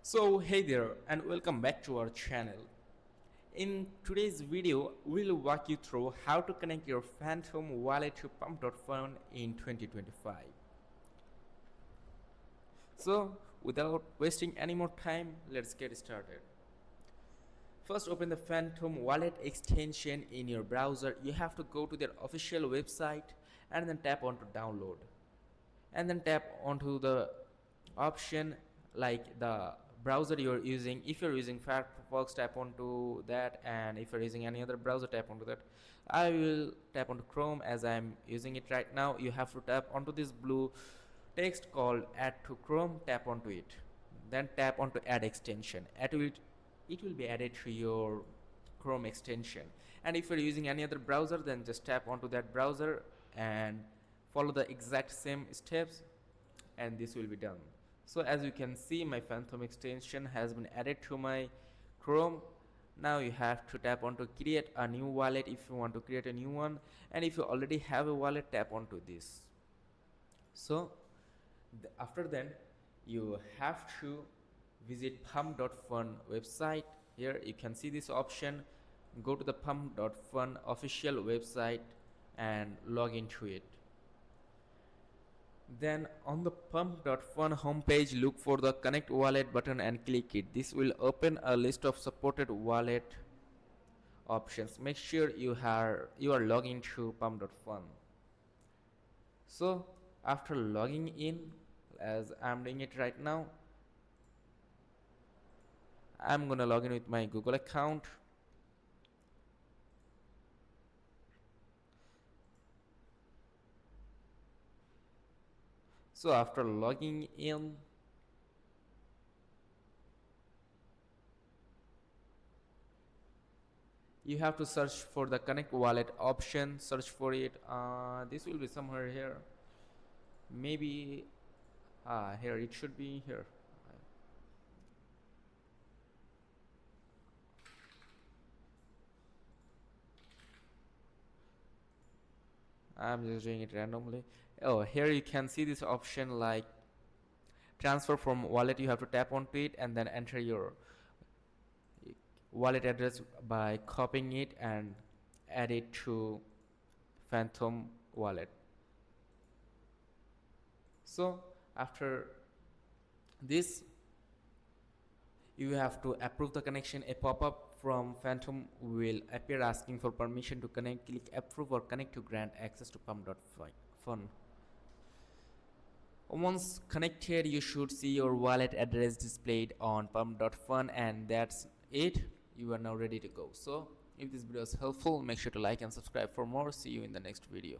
So hey there and welcome back to our channel. In today's video, we'll walk you through how to connect your Phantom wallet to Pump.fun in 2025. So without wasting any more time, let's get started. First, open the Phantom wallet extension in your browser. You have to go to their official website and then tap onto download. And then tap onto the option like the browser you're using. If you're using Firefox, tap onto that, and if you're using any other browser, tap onto that. I will tap onto Chrome as I'm using it right now. You have to tap onto this blue text called add to Chrome. Tap onto it, then tap onto add extension. It will be added to your Chrome extension. And if you're using any other browser, then just tap onto that browser and follow the exact same steps, and this will be done. So as you can see, my Phantom extension has been added to my Chrome. Now you have to tap onto create a new wallet if you want to create a new one, and if you already have a wallet, tap onto this. So after then, you have to visit Pump.fun website. Here you can see this option. Go to the Pump.fun official website and log into it. Then on the Pump.fun homepage, look for the connect wallet button and click it. This will open a list of supported wallet options. Make sure you are logged into Pump.fun. So after logging in, as I'm doing it right now, I'm gonna log in with my Google account. So after logging in, you have to search for the connect wallet option. Search for it. This will be somewhere here. Maybe here it should be here. I'm just doing it randomly. Oh, here you can see this option like transfer from wallet. You have to tap onto it and then enter your wallet address by copying it and add it to Phantom wallet. So after this, you have to approve the connection. A pop-up from Phantom will appear asking for permission to connect. Click approve or connect to grant access to Pump.fun. Once connected, you should see your wallet address displayed on Pump.fun, and that's it. You are now ready to go. So if this video is helpful, make sure to like and subscribe for more. See you in the next video.